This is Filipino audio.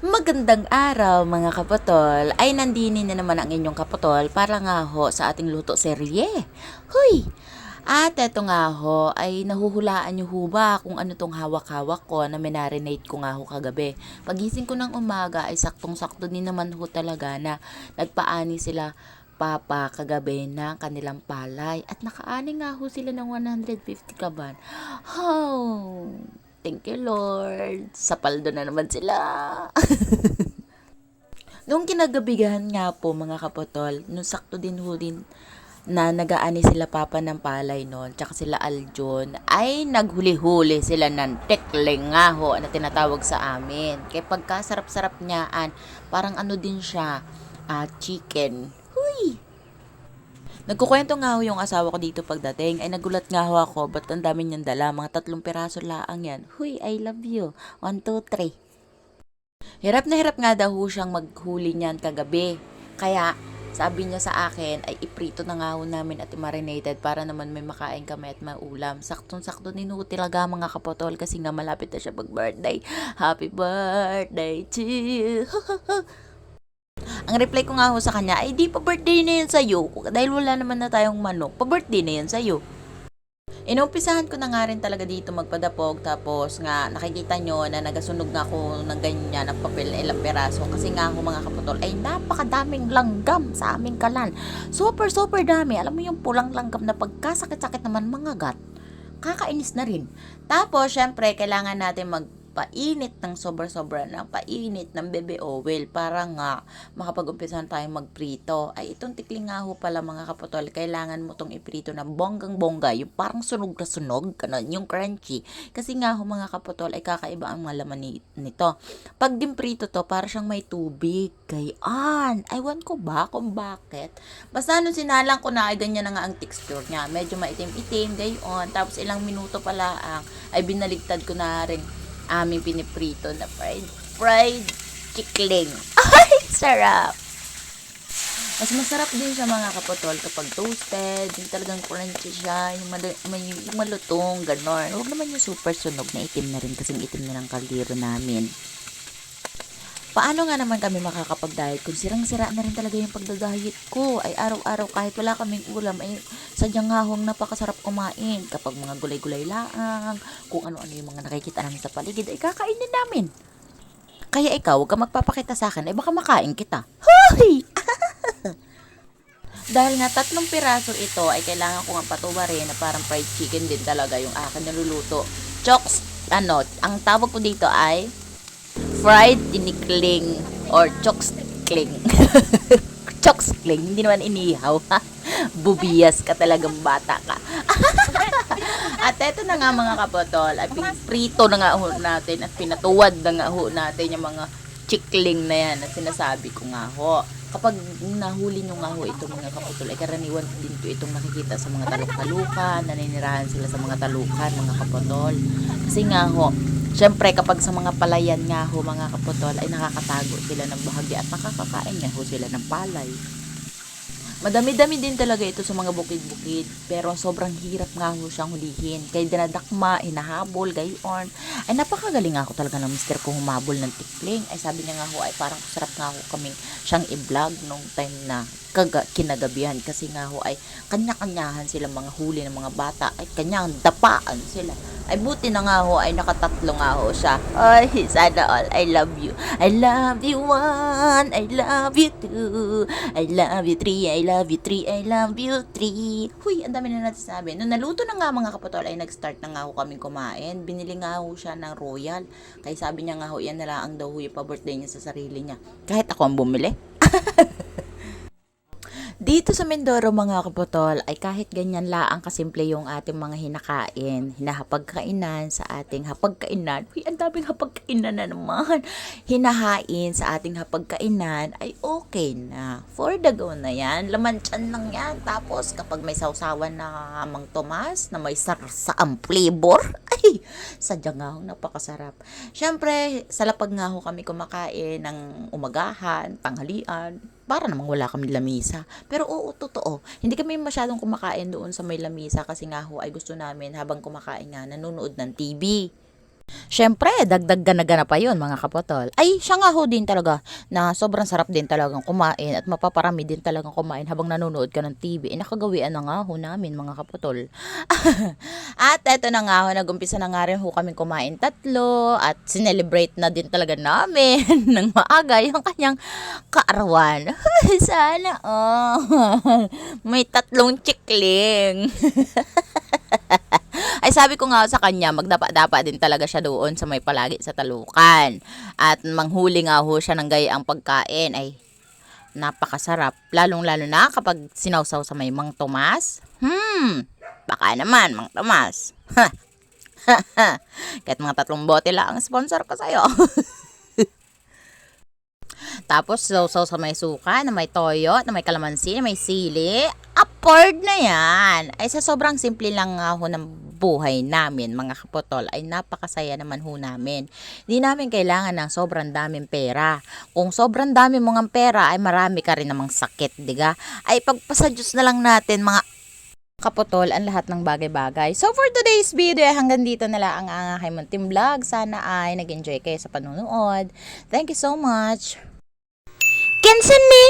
Magandang araw mga kapatol, ay nandini na naman ang inyong kapatol para nga ho sa ating luto serye. Huy! At eto nga ho, ay nahuhulaan nyo ho ba kung ano tong hawak-hawak ko na minarinate ko nga ho kagabi. Pagising ko ng umaga ay saktong-sakto din naman ho talaga na nagpaani sila papa kagabi ng kanilang palay. At nakaani nga ho sila ng 150 kaban. Oh, thank you Lord. Sa paldo na naman sila. Nung kinagabihan nga po mga kapotol, nung sakto din ho din na nagaani sila papa ng palay noon, tsaka sila Aljon, ay naghuli-huli sila ng tekling nga ho na tinatawag sa amin. Kaya pagkasarap-sarap niyaan, parang ano din siya, chicken. Huy! Nagkukwento nga ho yung asawa ko dito pagdating, ay nagulat nga ho ako, ba't ang dami niyang dala, mga 3 piraso laang yan. Huy, I love you. 1, 2, 3. Hirap na hirap nga daw ho siyang maghuli niyan kagabi. Kaya sabi niya sa akin ay iprito na nga ho namin at marinated para naman may makain kami at maulam. Saktong-sakto din ho talaga mga kapotol kasi nga malapit na siya mag-birthday. Happy birthday to you. Ang reply ko nga ho sa kanya ay di pa birthday na yan sa'yo. Dahil wala naman na tayong manok, pa birthday na yan sa'yo. Inumpisahan ko na nga rin talaga dito magpadapog tapos nga nakikita nyo na nagasunog nga ako ng ganyan ng papel na ilang peraso kasi nga ako mga kaputol ay napakadaming langgam sa aming kalan. Super super dami. Alam mo yung pulang langgam na pagkasakit-sakit naman mga gat. Kakainis na rin. Tapos syempre kailangan natin magpainit ng sobra-sobra ng painit ng bebe oil para nga makapag-umpisahan tayong magprito. Ay itong tikling nga ho pala mga kaputol, kailangan mo tong iprito ng bonggang-bongga, yung parang sunog na sunog, ganun, yung crunchy. Kasi nga ho mga kaputol ay kakaiba ang malaman nito. Pag dimprito to, para siyang may tubig. Gayaan. Aywan ko ba kung bakit. Basta nung sinalang ko na ay ganyan na nga ang texture niya. Medyo maitim-itim, gayon. Tapos ilang minuto pala ay binaligtad ko na rin aming piniprito na fried chickling. Ay, sarap! Mas masarap din siya mga kapotol kapag toasted, yung talagang crunchy siya, yung malutong, ganon. Huwag naman yung super sunog na itim na rin kasing itim na ng kaldero namin. Paano nga naman kami makakapag-diet kung sirang-sira na rin talaga yung pagdadiet ko? Ay araw-araw kahit wala kaming ulam ay sadyang hahong napakasarap kumain. Kapag mga gulay-gulay laang, kung ano-ano yung mga nakikita namin sa paligid ay kakainin namin. Kaya ikaw, huwag ka magpapakita sa akin, ay baka makain kita. Hoy! Dahil nga 3 piraso ito ay kailangan ko nga patuwarin na parang fried chicken din talaga yung akin niluluto. Chokes, ang tawag ko dito ay fried tinikling or chokskling. Chokskling, hindi naman inihaw. Bubiyas ka talagang bata ka. At eto na nga mga kapotol, ay prito na nga ho natin at pinatuwad na nga ho natin yung mga chikling na yan na sinasabi ko nga ho. Kapag nahuli nyo nga ho ito mga kapotol, ay karaniwan din po itong nakikita sa mga taluk-talukan, naninirahan sila sa mga talukan mga kapotol. Kasi nga ho, syempre kapag sa mga palayan nga ho mga kapotol ay nakakatago sila ng bahagi at nakakakain nga ho sila ng palay. Madami-dami din talaga ito sa mga bukid-bukid pero sobrang hirap nga ho siyang hulihin. Kaya dinadakma, hinahabol, gayon. Ay napakagaling nga ako talaga ng mister ko humabol ng tikling. Ay sabi niya nga ho ay parang sarap nga ho kaming siyang i-vlog nung time na kinagabihan kasi nga ho ay kanya-kanyahan sila mga huli ng mga bata ay kanyang dapaan sila. Ay buti na nga ho ay nakatatlo nga ho siya. Ay sana all, I love you. I love you 1, I love you 2, I love you 3, I love you 3, I love you 3. Huy, ang dami na natin sabi. Nung naluto na nga mga kapatol ay nag-start na nga ho kaming kumain. Binili nga ho siya ng Royal. Kaya sabi niya nga ho, yan na lang ang daw ho yung pa-birthday niya sa sarili niya. Kahit ako ang bumili. Dito sa Mindoro mga kapotol ay kahit ganyan laang kasimple yung ating mga hinakain, hinahapagkainan sa ating hapagkainan. Uy, ang daming hapagkainan na naman. Hinahain sa ating hapagkainan ay okay na. For the go na yan, laman tiyan lang yan. Tapos kapag may sausawan na Mang Tomas na may sarsaang flavor, ay sadyang nga ho, napakasarap. Siyempre, sa lapag nga ho kami kumakain ng umagahan, tanghalian, para namang wala kami lamisa. Pero oo, totoo. Hindi kami masyadong kumakain doon sa may lamisa kasi nga ho ay gusto namin habang kumakain nga nanonood ng TV. Siyempre, dagdag gana-gana pa yun mga kapotol. Ay, siya nga ho din talaga na sobrang sarap din talagang kumain at mapaparami din talagang kumain habang nanonood ka ng TV. Eh, nakagawian na nga ho namin mga kapotol. At eto na nga ho, nagumpisa na nga rin ho kaming kumain tatlo at sinelebrate na din talaga namin ng maaga yung kanyang kaarawan. Sana, may tatlong chikling. Ay sabi ko nga sa kanya, magdapa-dapa din talaga siya doon sa may palagi sa talukan. At manghuli nga ho siya ng gayaang pagkain. Ay, napakasarap. Lalong-lalo na kapag sinawsaw sa may Mang Tomas. Baka naman, Mang Tomas. Kahit mga 3 bote lang ang sponsor ko sa'yo. Tapos, sausaw sa may suka, na may toyo, na may kalamansi, na may sili. Afford na yan. Ay, sa sobrang simple lang nga ho ng buhay namin, mga kapotol, ay napakasaya naman ho namin. Hindi namin kailangan ng sobrang daming pera. Kung sobrang dami mong ang pera, ay marami ka rin namang sakit, diga? Ay, pagpasadyos na lang natin, mga kapotol, ang lahat ng bagay-bagay. So, for today's video, hanggang dito na lang ang aking munting vlog. Sana ay nag-enjoy kayo sa panonood. Thank you so much. Kinsan ni?